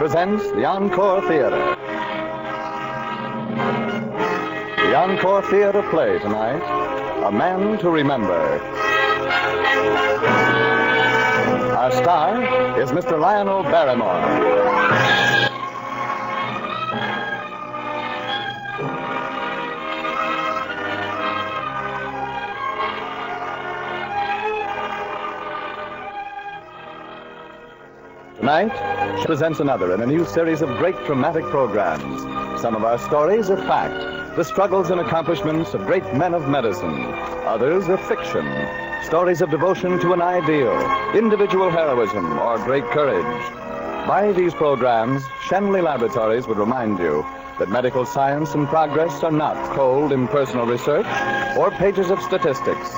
presents the Encore Theater. The Encore Theater play tonight, A Man to Remember. Our star is Mr. Lionel Barrymore. Tonight, she presents another in a new series of great dramatic programs. Some of our stories are fact, the struggles and accomplishments of great men of medicine. Others are fiction, stories of devotion to an ideal, individual heroism, or great courage. By these programs, Shenley Laboratories would remind you that medical science and progress are not cold, impersonal research or pages of statistics,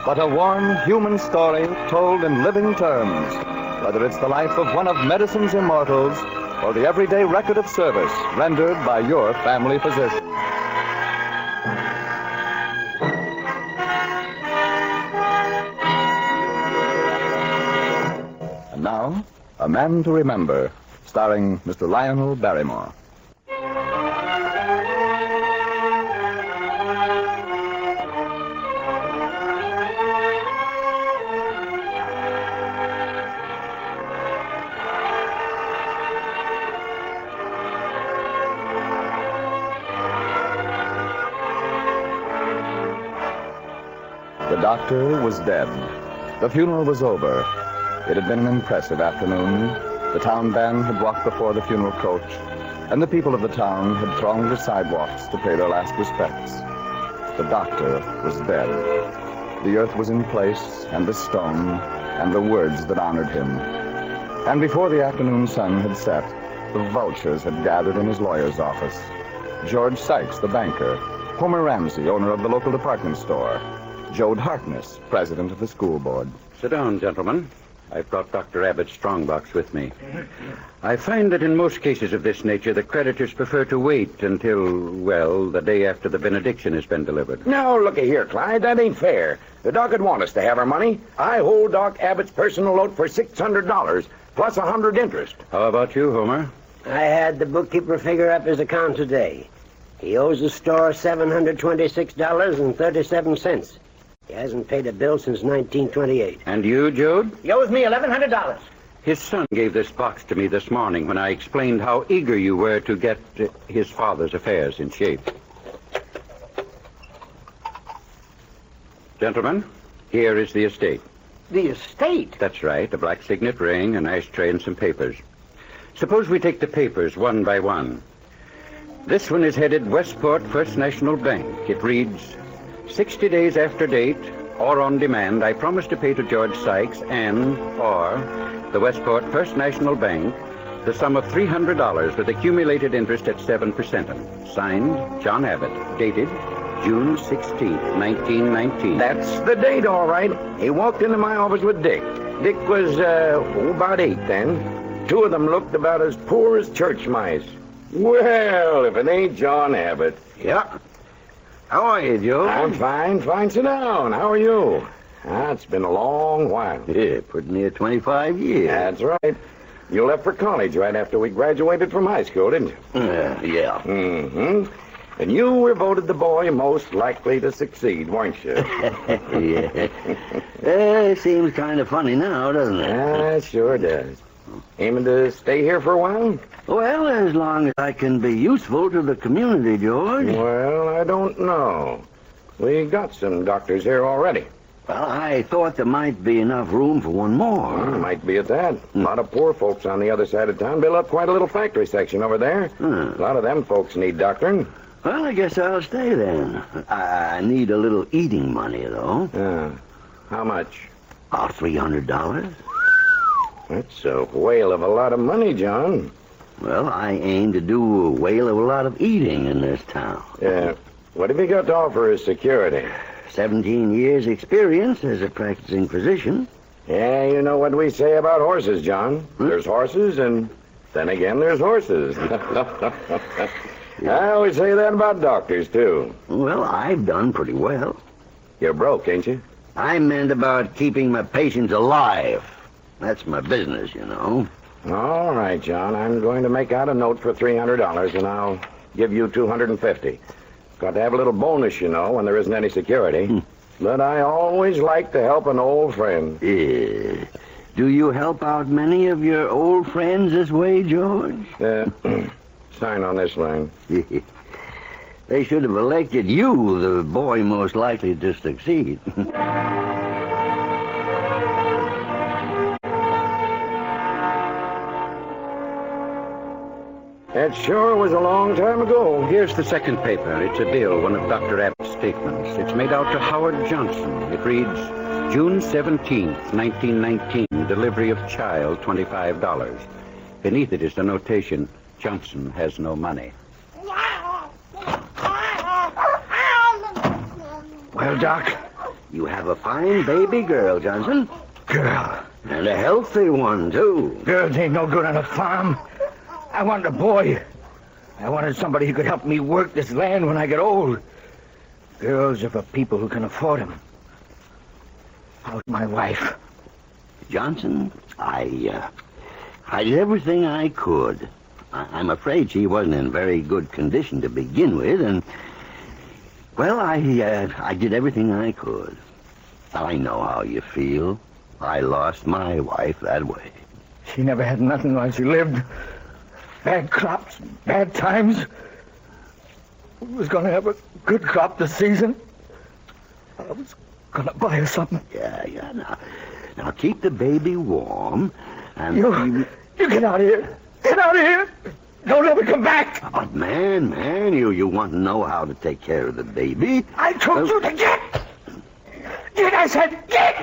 but a warm human story told in living terms. Whether it's the life of one of medicine's immortals or the everyday record of service rendered by your family physician. And now, A Man to Remember, starring Mr. Lionel Barrymore. The doctor was dead. The funeral was over. It had been an impressive afternoon. The town band had walked before the funeral coach, and the people of the town had thronged the sidewalks to pay their last respects. The doctor was dead. The earth was in place, and the stone, and the words that honored him. And before the afternoon sun had set, the vultures had gathered in his lawyer's office. George Sykes, the banker, Homer Ramsey, owner of the local department store, Jode Harkness, president of the school board. Sit down, gentlemen. I've brought Dr. Abbott's strongbox with me. I find that in most cases of this nature, the creditors prefer to wait until, well, the day after the benediction has been delivered. Now, looky here, Clyde. That ain't fair. The doc would want us to have our money. I hold Doc Abbott's personal note for $600, plus 100 interest. How about you, Homer? I had the bookkeeper figure up his account today. He owes the store $726.37. He hasn't paid a bill since 1928. And you, Jode? He owes me $1,100. His son gave this box to me this morning when I explained how eager you were to get his father's affairs in shape. Gentlemen, here is the estate. The estate? That's right, a black signet ring, an ashtray, and some papers. Suppose we take the papers one by one. This one is headed Westport First National Bank. It reads, 60 days after date, or on demand, I promise to pay to George Sykes and, or, the Westport First National Bank, the sum of $300 with accumulated interest at 7%. Signed, John Abbott. Dated, June 16th, 1919. That's the date, all right. He walked into my office with Dick. Dick was, about 8 then. Two of them looked about as poor as church mice. Well, if it ain't John Abbott. Yeah. How are you, Joe? I'm fine. Sit down. How are you? It's been a long while. Yeah, pretty near 25 years. That's right. You left for college right after we graduated from high school, didn't you? Yeah. Mm-hmm. And you were voted the boy most likely to succeed, weren't you? Yeah. It seems kind of funny now, doesn't it? It sure does. Aiming to stay here for a while? Well, as long as I can be useful to the community, George. Well, I don't know. We got some doctors here already. Well, I thought there might be enough room for one more. Might be at that. A lot of poor folks on the other side of town built up quite a little factory section over there. A lot of them folks need doctoring. Well, I guess I'll stay then. I need a little eating money, though. How much? About $300. That's a whale of a lot of money, John. Well, I aim to do a whale of a lot of eating in this town. What have you got to offer as security? 17 years experience as a practicing physician. Yeah, you know what we say about horses, John. There's horses, and then again there's horses. I always say that about doctors, too. Well, I've done pretty well. You're broke, ain't you? I meant about keeping my patients alive. That's my business, you know. All right, John. I'm going to make out a note for $300, and I'll give you $250. Got to have a little bonus, you know, when there isn't any security. But I always like to help an old friend. Yeah. Do you help out many of your old friends this way, George? Sign on this line. They should have elected you the boy most likely to succeed. That sure was a long time ago. Here's the second paper. It's a bill, one of Dr. Abbott's statements. It's made out to Howard Johnson. It reads, June 17th, 1919, delivery of child, $25. Beneath it is the notation, Johnson has no money. Well, Doc, you have a fine baby girl, Johnson. Girl. And a healthy one, too. Girls ain't no good on a farm. I wanted a boy. I wanted somebody who could help me work this land when I get old. Girls are for people who can afford them. How's my wife? Johnson, I did everything I could. I'm afraid she wasn't in very good condition to begin with, and, well, I did everything I could. I know how you feel. I lost my wife that way. She never had nothing while she lived. Bad crops, bad times. I was going to have a good crop this season. I was going to buy her something. Yeah. Now keep the baby warm, and... You get out of here. Get out of here. Don't ever come back. But, man, you want to know how to take care of the baby. I told you to get. Get, I said, get.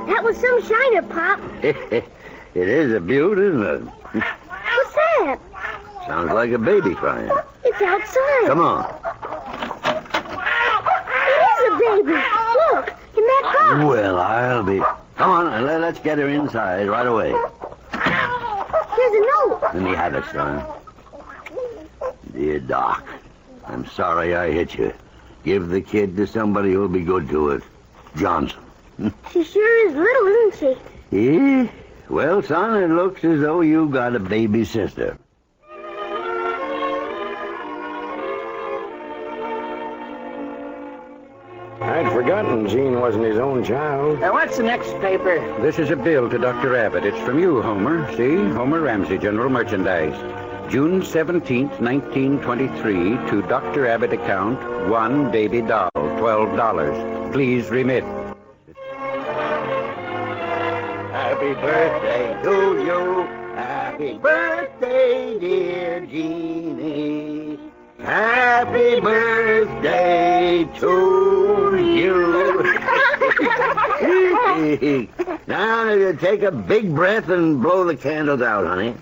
That was some shiner, Pop. It is a beaut, isn't it? What's that? Sounds like a baby crying. It's outside. Come on. It is a baby. Look, in that box. Well, I'll be... Come on, let's get her inside right away. Here's a note. Let me have it, son. Dear Doc, I'm sorry I hit you. Give the kid to somebody who'll be good to it. Johnson. She sure is little, isn't she? Yeah? Well, son, it looks as though you got a baby sister. I'd forgotten Gene wasn't his own child. Now, what's the next paper? This is a bill to Dr. Abbott. It's from you, Homer. See? Homer Ramsey, General Merchandise. June 17th, 1923, to Dr. Abbott account, one baby doll, $12. Please remit. Happy birthday to you. Happy birthday, dear Jeannie. Happy birthday to you. Now, you take a big breath and blow the candles out, honey.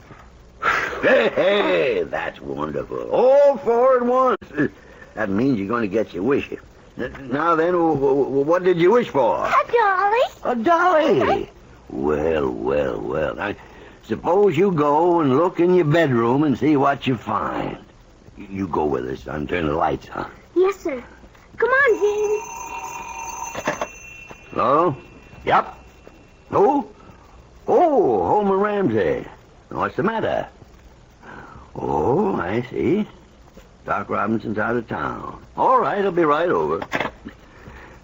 Hey, that's wonderful. All four at once. That means you're going to get your wish. Now then, what did you wish for? A dolly. A dolly. Well. Now, suppose you go and look in your bedroom and see what you find. You go with us, son. Turn the lights on. Yes, sir. Come on, Gene. Hello? Yep. Who? Oh, Homer Ramsey. What's the matter? Oh, I see. Doc Robinson's out of town. All right, I'll be right over.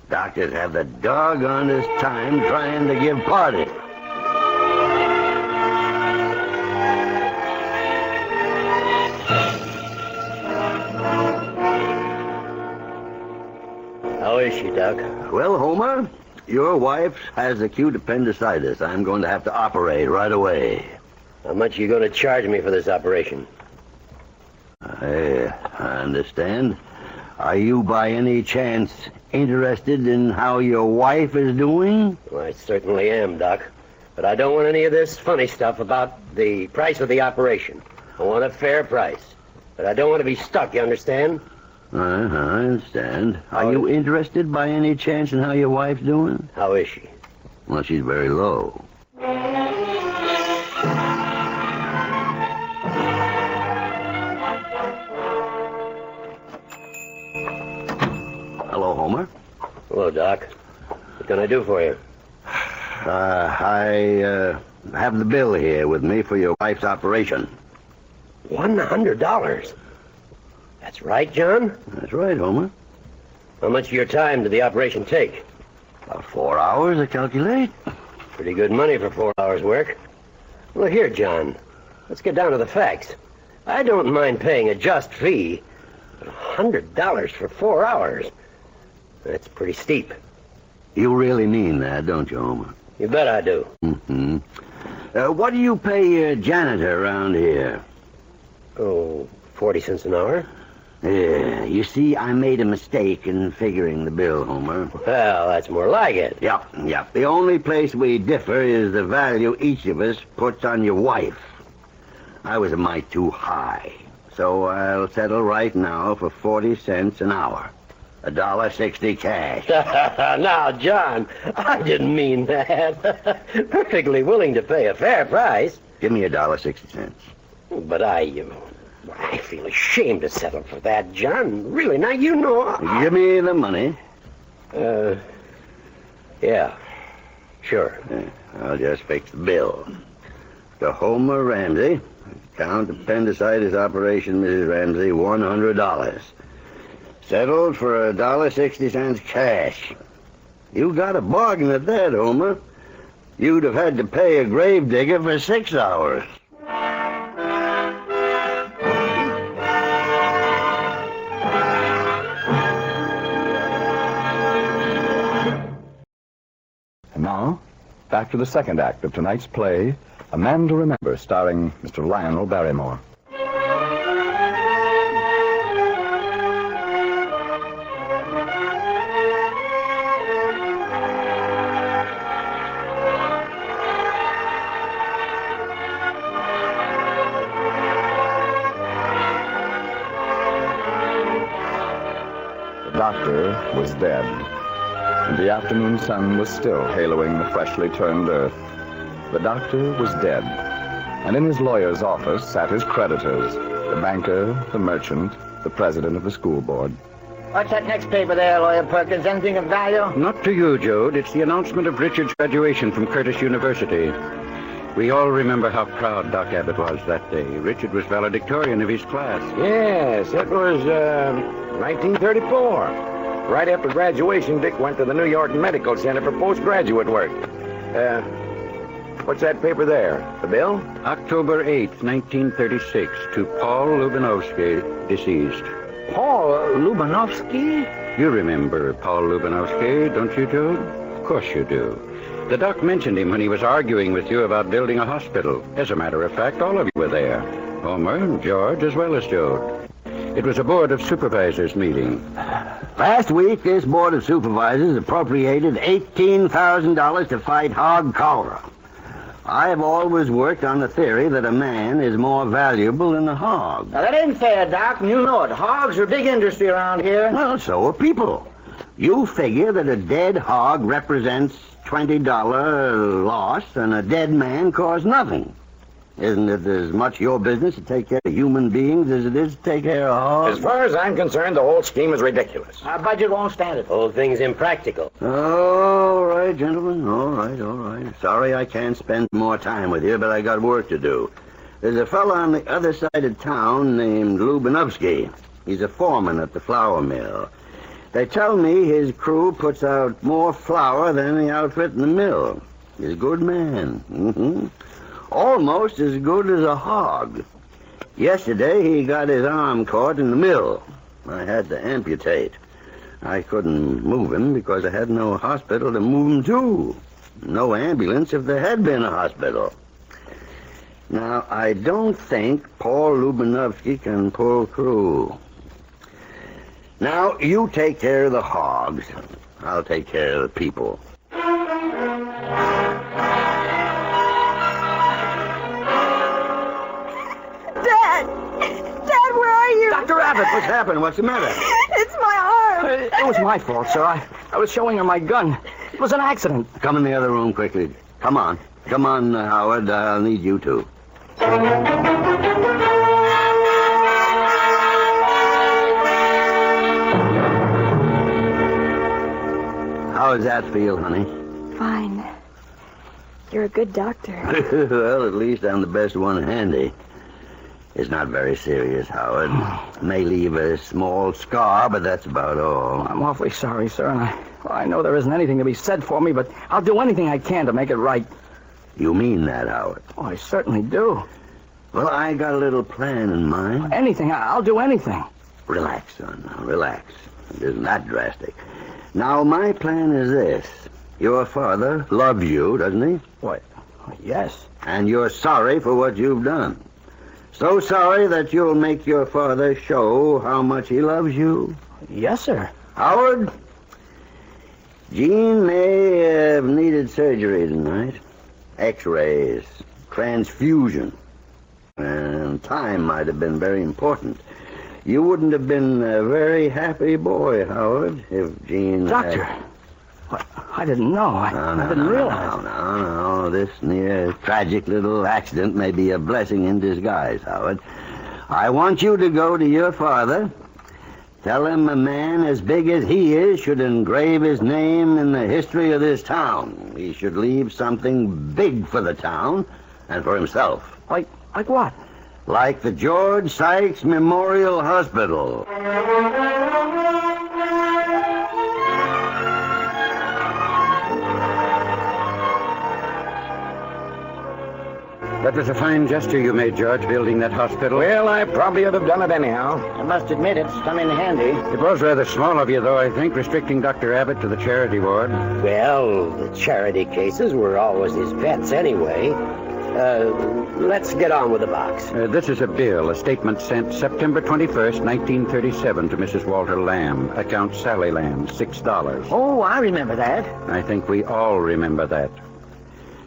Doctors have the doggonest time trying to give parties. How is she, Doc? Well, Homer, your wife has acute appendicitis. I'm going to have to operate right away. How much are you going to charge me for this operation? I understand. Are you by any chance interested in how your wife is doing? Well, I certainly am, Doc. But I don't want any of this funny stuff about the price of the operation. I want a fair price. But I don't want to be stuck, you understand? I understand. Are you interested by any chance in how your wife's doing? How is she? Well, she's very low. Hello, Homer. Hello, Doc. What can I do for you? I have the bill here with me for your wife's operation. $100. That's right, John? That's right, Homer. How much of your time did the operation take? About 4 hours, I calculate. Pretty good money for 4 hours' work. Well, here, John, let's get down to the facts. I don't mind paying a just fee, but $100 for 4 hours? That's pretty steep. You really mean that, don't you, Homer? You bet I do. Mm-hmm. What do you pay your janitor around here? Oh, 40 cents an hour? Yeah, you see, I made a mistake in figuring the bill, Homer. Well, that's more like it. Yep. The only place we differ is the value each of us puts on your wife. I was a mite too high, so I'll settle right now for 40 cents an hour. $1.60 cash. Now, John, I didn't mean that. Perfectly willing to pay a fair price. Give me $1.60. But I feel ashamed to settle for that, John. Really, now you know. Give me the money. Yeah, sure. I'll just fix the bill. To Homer Ramsey, account appendicitis operation, Mrs. Ramsey, $100. Settled for $1.60 cash. You got a bargain at that, Homer. You'd have had to pay a gravedigger for 6 hours. And now, back to the second act of tonight's play, A Man to Remember, starring Mr. Lionel Barrymore. The doctor was dead, and the afternoon sun was still haloing the freshly turned earth. The doctor was dead, and in his lawyer's office sat his creditors, the banker, the merchant, the president of the school board. What's that next paper there, Lawyer Perkins? Anything of value? Not to you, Jode. It's the announcement of Richard's graduation from Curtis University. We all remember how proud Doc Abbott was that day. Richard was valedictorian of his class. Yes, it was 1934. Right after graduation, Dick went to the New York Medical Center for postgraduate work. What's that paper there? The bill? October 8th, 1936, to Paul Lubinovsky, deceased. Paul Lubinovsky? You remember Paul Lubinovsky, don't you, Jode? Of course you do. The doc mentioned him when he was arguing with you about building a hospital. As a matter of fact, all of you were there. Homer, George, as well as Jode. It was a Board of Supervisors meeting. Last week, this Board of Supervisors appropriated $18,000 to fight hog cholera. I've always worked on the theory that a man is more valuable than a hog. Now, that ain't fair, Doc, and you know it. Hogs are a big industry around here. Well, so are people. You figure that a dead hog represents $20 loss and a dead man costs nothing. Isn't it as much your business to take care of human beings as it is to take care of hogs? As far as I'm concerned, the whole scheme is ridiculous. Our budget won't stand it. Whole thing's impractical. All right, gentlemen. All right. Sorry I can't spend more time with you, but I got work to do. There's a fellow on the other side of town named Lubinovsky. He's a foreman at the flour mill. They tell me his crew puts out more flour than any outfit in the mill. He's a good man. Mm-hmm. Almost as good as a hog. Yesterday, he got his arm caught in the mill. I had to amputate. I couldn't move him because I had no hospital to move him to. No ambulance if there had been a hospital. Now, I don't think Paul Lubinovsky can pull through. Now, you take care of the hogs. I'll take care of the people. Dad, where are you? Dr. Abbott, what's happened? What's the matter? It's my arm. It was my fault, sir. I was showing her my gun. It was an accident. Come in the other room quickly. Come on, Howard. I'll need you too. How's that feel, honey? Fine. You're a good doctor. Well, at least I'm the best one handy. It's not very serious, Howard. May leave a small scar, but that's about all. I'm awfully sorry, sir, and I know there isn't anything to be said for me, but I'll do anything I can to make it right. You mean that, Howard? Oh, I certainly do. Well, I got a little plan in mind. Anything. I'll do anything. Relax, son. Now, relax. It isn't that drastic. Now, my plan is this. Your father loves you, doesn't he? What? Yes. And you're sorry for what you've done. So sorry that you'll make your father show how much he loves you. Yes, sir. Howard, Jean may have needed surgery tonight. X-rays, transfusion. And time might have been very important. You wouldn't have been a very happy boy, Howard, if Jean Doctor, what? I didn't know. I didn't realize. No. This near tragic little accident may be a blessing in disguise, Howard. I want you to go to your father. Tell him a man as big as he is should engrave his name in the history of this town. He should leave something big for the town and for himself. Like what? Like the George Sykes Memorial Hospital. That was a fine gesture you made, George, building that hospital. Well, I probably would have done it anyhow. I must admit it's come in handy. It was rather small of you, though, I think, restricting Dr. Abbott to the charity ward. Well, the charity cases were always his pets anyway. Let's get on with the box. This is a bill, a statement sent September 21st, 1937 to Mrs. Walter Lamb, account Sally Lamb, $6. Oh, I remember that. I think we all remember that.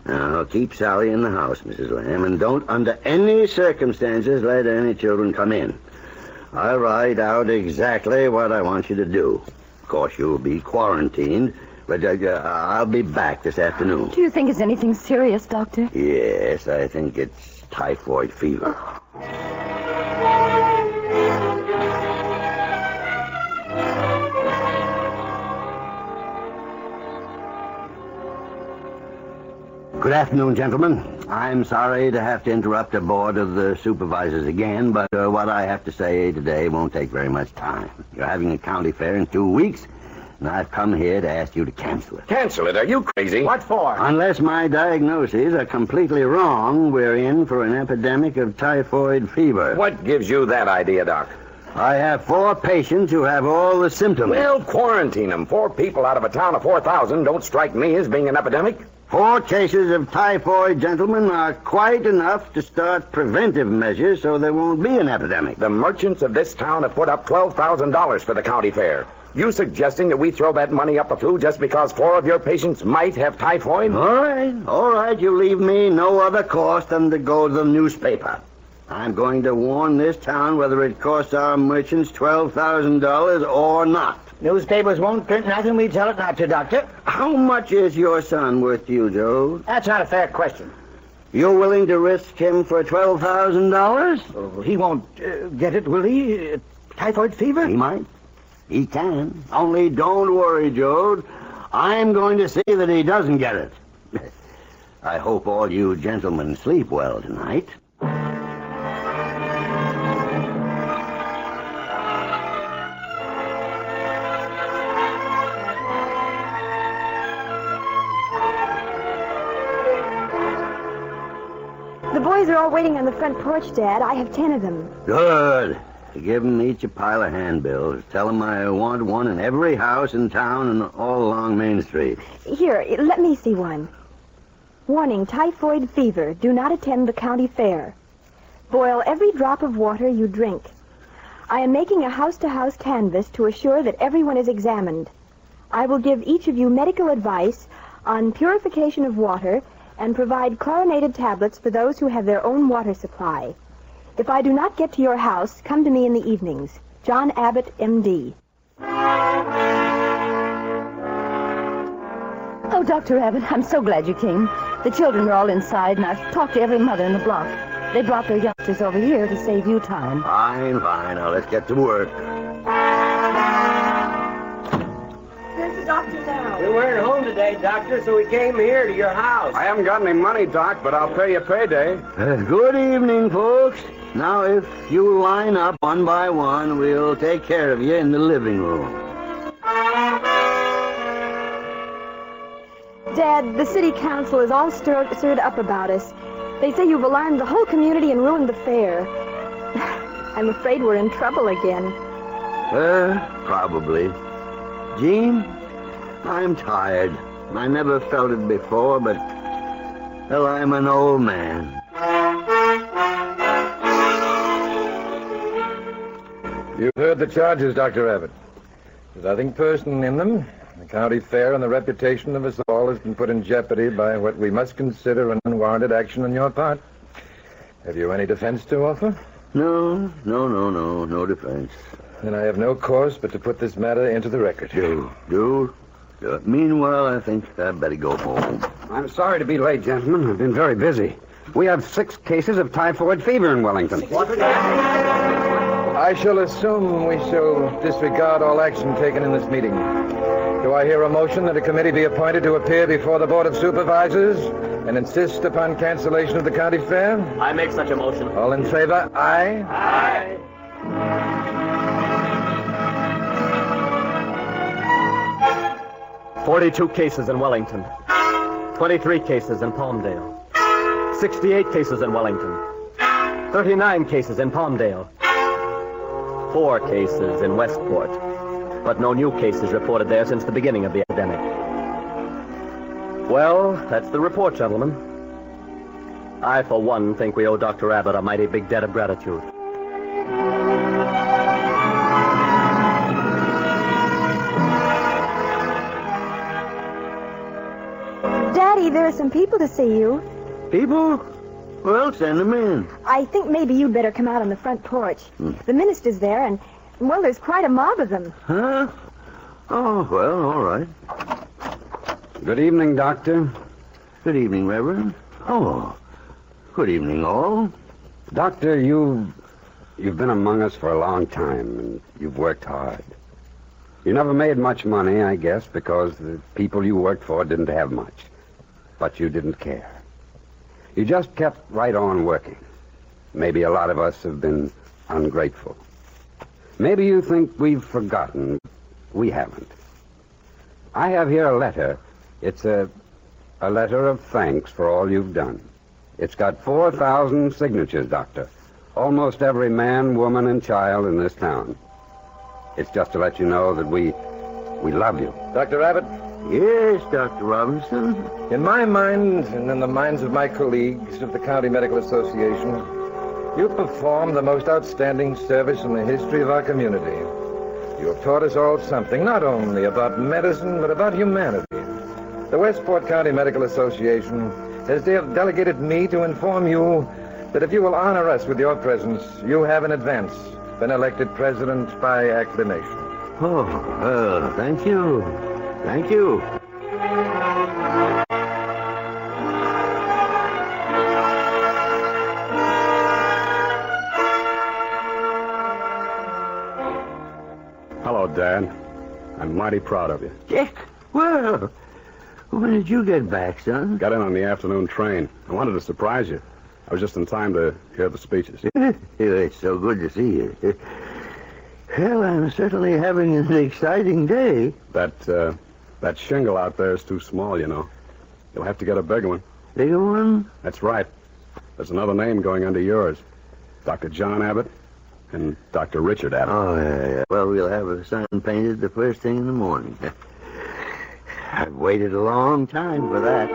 Now, keep Sally in the house, Mrs. Lamb, and don't under any circumstances let any children come in. I'll write out exactly what I want you to do. Of course, you'll be quarantined, but I'll be back this afternoon. Do you think it's anything serious, Doctor? Yes, I think it's typhoid fever. Good afternoon, gentlemen. I'm sorry to have to interrupt the board of the supervisors again, but what I have to say today won't take very much time. You're having a county fair in 2 weeks, and I've come here to ask you to cancel it. Cancel it? Are you crazy? What for? Unless my diagnoses are completely wrong, we're in for an epidemic of typhoid fever. What gives you that idea, Doc? I have 4 patients who have all the symptoms. Well, quarantine them. 4 people out of a town of 4,000 don't strike me as being an epidemic. 4 cases of typhoid, gentlemen, are quite enough to start preventive measures so there won't be an epidemic. The merchants of this town have put up $12,000 for the county fair. You suggesting that we throw that money up the flue just because 4 of your patients might have typhoid? All right, you leave me no other course than to go to the newspaper. I'm going to warn this town whether it costs our merchants $12,000 or not. Newspapers won't print nothing we tell it not to, Doctor. How much is your son worth to you, Joe? That's not a fair question. You're willing to risk him for $12,000? Oh, he won't get it, will he? Typhoid fever? He might. He can. Only don't worry, Joe. I'm going to see that he doesn't get it. I hope all you gentlemen sleep well tonight. The boys are all waiting on the front porch, Dad. I have 10 of them. Good. Give them each a pile of handbills. Tell them I want one in every house in town and all along Main Street. Here, let me see one. Warning, typhoid fever. Do not attend the county fair. Boil every drop of water you drink. I am making a house-to-house canvass to assure that everyone is examined. I will give each of you medical advice on purification of water and provide chlorinated tablets for those who have their own water supply. If I do not get to your house, come to me in the evenings. John Abbott, M.D. Oh, Dr. Abbott, I'm so glad you came. The children are all inside, and I've talked to every mother in the block. They brought their youngsters over here to save you time. Fine. Now, let's get to work. There's a the doctor now? We weren't home today, Doctor, so we came here to your house. I haven't got any money, Doc, but I'll pay you payday. Good evening, folks. Now, if you line up one by one, we'll take care of you in the living room. Dad, the city council is all stirred up about us. They say you've alarmed the whole community and ruined the fair. I'm afraid we're in trouble again. Probably. Jean, I'm tired. I never felt it before, but, well, I'm an old man. You've heard the charges, Dr. Abbott. There's nothing personal in them. The county fair and the reputation of us all has been put in jeopardy by what we must consider an unwarranted action on your part. Have you any defense to offer? No defense. Then I have no course but to put this matter into the record. Do. Meanwhile, I think I'd better go home. I'm sorry to be late, gentlemen. I've been very busy. We have 6 cases of typhoid fever in Wellington. I shall assume we shall disregard all action taken in this meeting. Do I hear a motion that a committee be appointed to appear before the Board of Supervisors and insist upon cancellation of the county fair? I make such a motion. All in favor? Aye. Aye. 42 cases in Wellington. 23 cases in Palmdale. 68 cases in Wellington. 39 cases in Palmdale. 4 cases in Westport. But no new cases reported there since the beginning of the epidemic. Well, that's the report, gentlemen. I, for one, think we owe Dr. Abbott a mighty big debt of gratitude. Daddy, there are some people to see you. People? Well, send them in. I think maybe you'd better come out on the front porch. The minister's there, and, well, there's quite a mob of them. Huh? Oh, well, all right. Good evening, Doctor. Good evening, Reverend. Oh, good evening, all. Doctor, you've been among us for a long time, and you've worked hard. You never made much money, I guess, because the people you worked for didn't have much. But you didn't care. You just kept right on working. Maybe a lot of us have been ungrateful. Maybe you think we've forgotten. We haven't. I have here a letter. It's a letter of thanks for all you've done. It's got 4,000 signatures, Doctor. Almost every man, woman, and child in this town. It's just to let you know that we love you. Dr. Abbott? Yes, Dr. Robinson. In my mind, and in the minds of my colleagues of the County Medical Association, you perform the most outstanding service in the history of our community. You have taught us all something, not only about medicine, but about humanity. The Westport County Medical Association has delegated me to inform you that if you will honor us with your presence, you have in advance been elected president by acclamation. Oh, thank you. Thank you. Hello, Dad. I'm mighty proud of you. Dick, well, when did you get back, son? Got in on the afternoon train. I wanted to surprise you. I was just in time to hear the speeches. It's so good to see you. Well, I'm certainly having an exciting day. That shingle out there is too small, you know. You'll have to get a bigger one. Bigger one? That's right. There's another name going under yours. Dr. John Abbott and Dr. Richard Abbott. Oh, yeah. Well, we'll have a sign painted the first thing in the morning. I've waited a long time for that.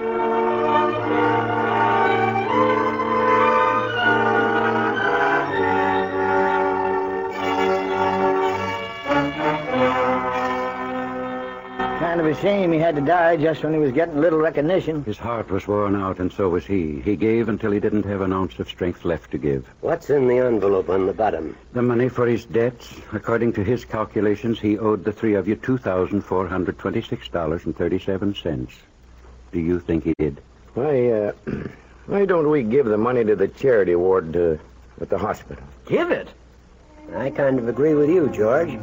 Kind of a shame he had to die just when he was getting little recognition. His heart was worn out, and so was he. He gave until he didn't have an ounce of strength left to give. What's in the envelope on the bottom? The money for his debts. According to his calculations, he owed the three of you $2,426.37. Do you think he did? Why don't we give the money to the charity ward at the hospital? Give it? I kind of agree with you, George.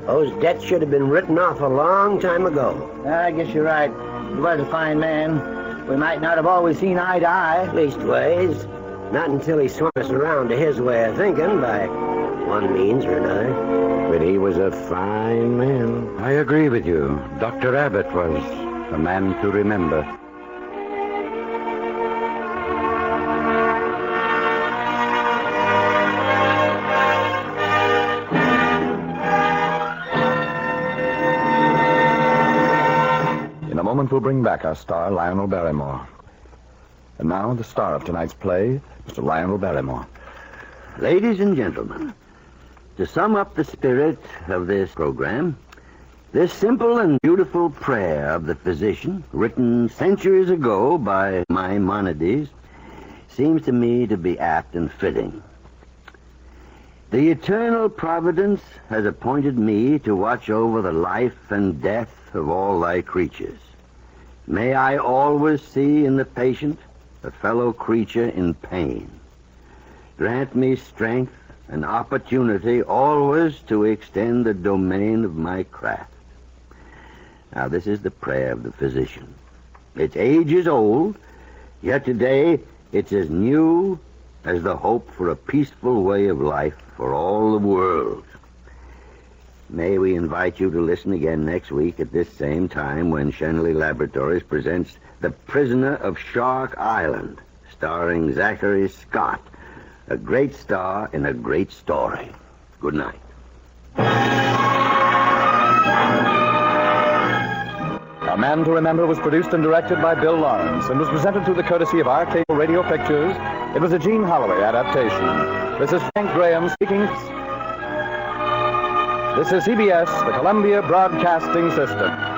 Those debts should have been written off a long time ago. I guess you're right. He was a fine man. We might not have always seen eye to eye. Leastways, not until he swung us around to his way of thinking by one means or another. But he was a fine man. I agree with you. Dr. Abbott was a man to remember. In a moment, we'll bring back our star, Lionel Barrymore. And now, the star of tonight's play, Mr. Lionel Barrymore. Ladies and gentlemen, to sum up the spirit of this program, this simple and beautiful prayer of the physician, written centuries ago by Maimonides, seems to me to be apt and fitting. The eternal providence has appointed me to watch over the life and death of all thy creatures. May I always see in the patient a fellow creature in pain. Grant me strength and opportunity always to extend the domain of my craft. Now, this is the prayer of the physician. Its age is old, yet today it's as new as the hope for a peaceful way of life for all the world. May we invite you to listen again next week at this same time when Shenley Laboratories presents The Prisoner of Shark Island, starring Zachary Scott, a great star in a great story. Good night. A Man to Remember was produced and directed by Bill Lawrence and was presented through the courtesy of our Cable Radio Pictures. It was a Gene Holloway adaptation. This is Frank Graham speaking. This is CBS, the Columbia Broadcasting System.